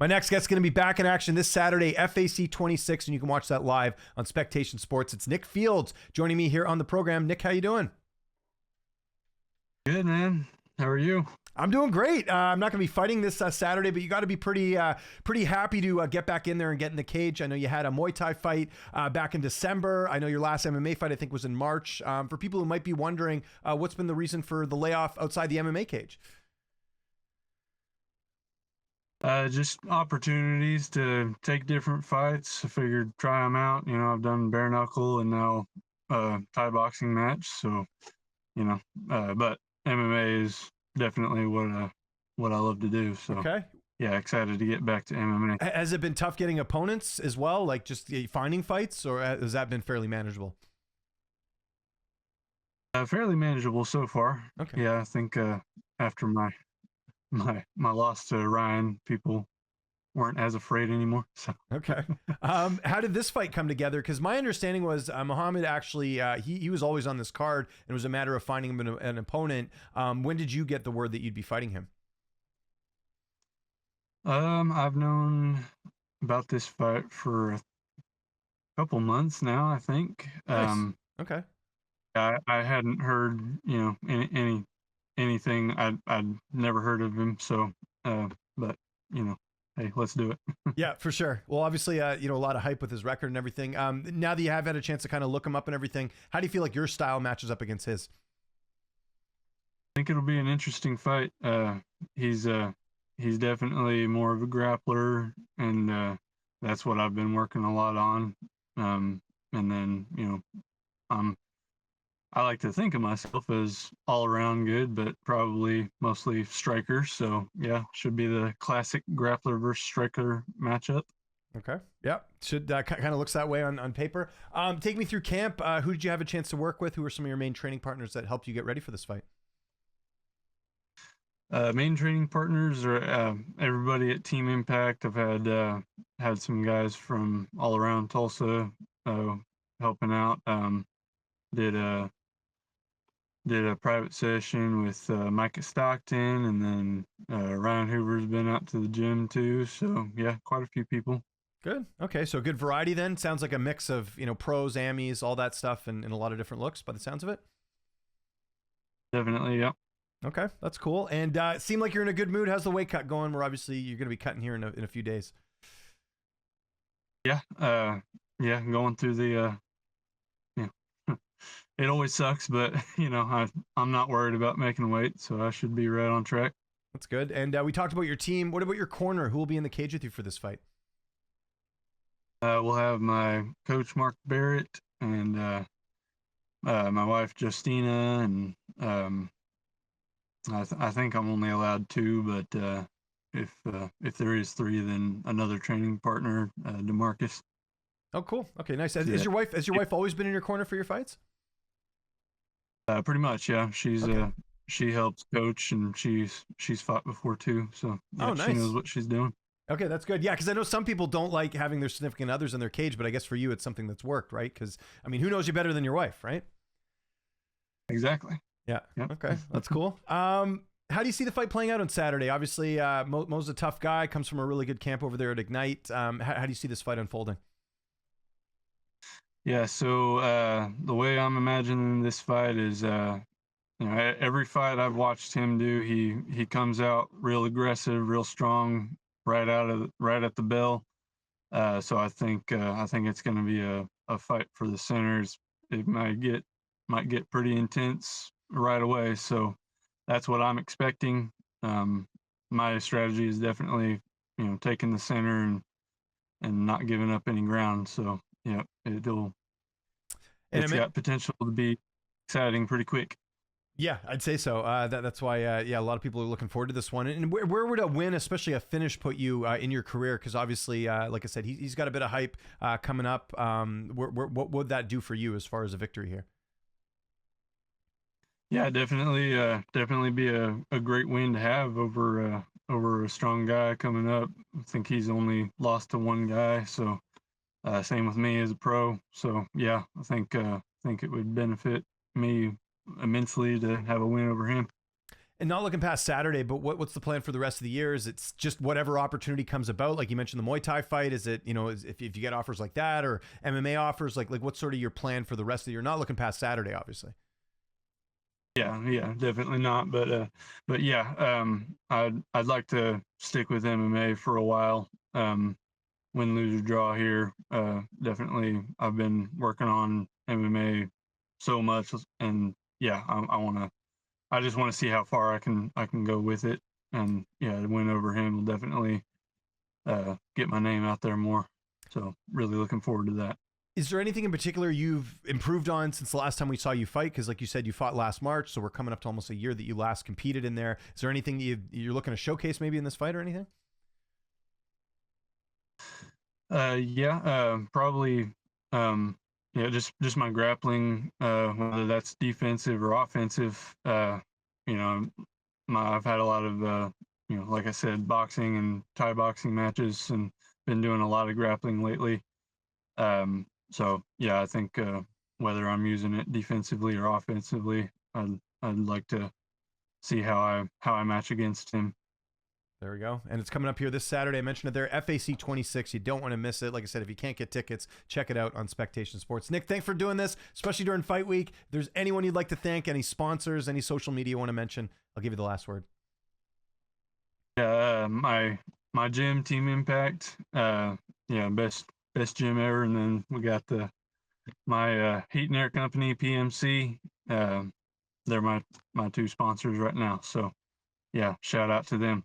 My next guest is going to be back in action this Saturday, FAC 26, and you can watch that live on Spectation Sports. It's Nick Fields joining me here on the program. Nick, how you doing? Good, man. How are you? I'm doing great. I'm not going to be fighting this Saturday, but you got to be pretty happy to get back in there and get in the cage. I know you had a Muay Thai fight back in December. I know your last MMA fight, I think, was in March. For people who might be wondering, what's been the reason for the layoff outside the MMA cage? Just opportunities to take different fights. I figured try them out. You know, I've done bare knuckle and now Thai boxing match. So, you know, but MMA is definitely what I love to do. So, okay. Yeah, excited to get back to MMA. Has it been tough getting opponents as well, like just finding fights, or has that been fairly manageable? Fairly manageable so far. Okay. Yeah, I think after my loss to Ryan, people weren't as afraid anymore. So. Okay. How did this fight come together? Because my understanding was Muhammad actually, he was always on this card, and it was a matter of finding him an opponent. When did you get the word that you'd be fighting him? I've known about this fight for a couple months now, I think. Nice. Okay. I hadn't heard, you know, anything. I'd never heard of him. So, but you know, hey, let's do it. Yeah, for sure. Well, obviously, you know, a lot of hype with his record and everything. Now that you have had a chance to kind of look him up and everything, how do you feel like your style matches up against his? I think it'll be an interesting fight. He's definitely more of a grappler, and that's what I've been working a lot on. And then, you know, I like to think of myself as all around good, but probably mostly striker. So yeah, should be the classic grappler versus striker matchup. Okay. Yeah. Should kind of looks that way on paper. Take me through camp. Who did you have a chance to work with? Who were some of your main training partners that helped you get ready for this fight? Main training partners are everybody at Team Impact. I've had some guys from all around Tulsa helping out. Did a private session with Micah Stockton, and then Ryan Hoover's been out to the gym too. So yeah, quite a few people. Good. Okay, so good variety then. Sounds like a mix of, you know, pros, amis, all that stuff, and a lot of different looks by the sounds of it. Definitely, yeah. Okay, that's cool. And it seemed like you're in a good mood. How's the weight cut going? We're obviously you're going to be cutting here in a few days. Yeah, going through the it always sucks, but you know, I'm not worried about making weight, so I should be right on track. That's good. And we talked about your team. What about your corner? Who will be in the cage with you for this fight? We'll have my coach Mark Barrett and my wife Justina, and I think I'm only allowed two, but if there is three, then another training partner, DeMarcus. Oh, cool. Okay, nice. Has your wife always been in your corner for your fights? Pretty much, yeah. She's okay. She helps coach, and she's fought before too, so yeah, nice. She knows what she's doing. Okay, that's good. Yeah, because I know some people don't like having their significant others in their cage, but I guess for you, it's something that's worked, right? Because I mean, who knows you better than your wife, right? Exactly. Yeah. Yep. Okay, that's cool. How do you see the fight playing out on Saturday? Obviously, Mo's a tough guy, comes from a really good camp over there at Ignite. How do you see this fight unfolding? Yeah, so the way I'm imagining this fight is, you know, every fight I've watched him do, he comes out real aggressive, real strong, right at the bell. So I think it's going to be a fight for the centers. It might get pretty intense right away. So that's what I'm expecting. My strategy is definitely, you know, taking the center and not giving up any ground. So yeah, it's got potential to be exciting pretty quick. Yeah, I'd say so. That's why, a lot of people are looking forward to this one. And where would a win, especially a finish, put you in your career? Because obviously, like I said, he's got a bit of hype coming up. What would that do for you as far as a victory here? Yeah, definitely be a great win to have over a strong guy coming up. I think he's only lost to one guy, so same with me as a pro. So yeah, I think it would benefit me immensely to have a win over him. And not looking past Saturday, but what's the plan for the rest of the year? Is it's just whatever opportunity comes about? Like you mentioned the Muay Thai fight. Is it, if you get offers like that or MMA offers, like what's sort of your plan for the rest of the year? Not looking past Saturday, obviously. Yeah, definitely not. But yeah, I'd like to stick with MMA for a while. Win, lose, or draw here. Definitely, I've been working on MMA so much, and yeah, I just want to see how far I can go with it, and yeah, the win over him will definitely get my name out there more. So really looking forward to that. Is there anything in particular you've improved on since the last time we saw you fight? Because like you said, you fought last March, so we're coming up to almost a year that you last competed in there. Is there anything you're looking to showcase maybe in this fight or anything? Yeah, probably. Yeah, just my grappling, whether that's defensive or offensive. You know, I've had a lot of like I said, boxing and Thai boxing matches, and been doing a lot of grappling lately. So yeah, I think whether I'm using it defensively or offensively, I'd like to see how I match against him. There we go. And it's coming up here this Saturday. I mentioned it there, FAC 26. You don't want to miss it. Like I said, if you can't get tickets, check it out on Spectation Sports. Nick, thanks for doing this, especially during fight week. If there's anyone you'd like to thank, any sponsors, any social media you want to mention, I'll give you the last word. Yeah, my gym, Team Impact. Yeah, best gym ever. And then we got my heat and air company, PMC. They're my two sponsors right now. So yeah, shout out to them.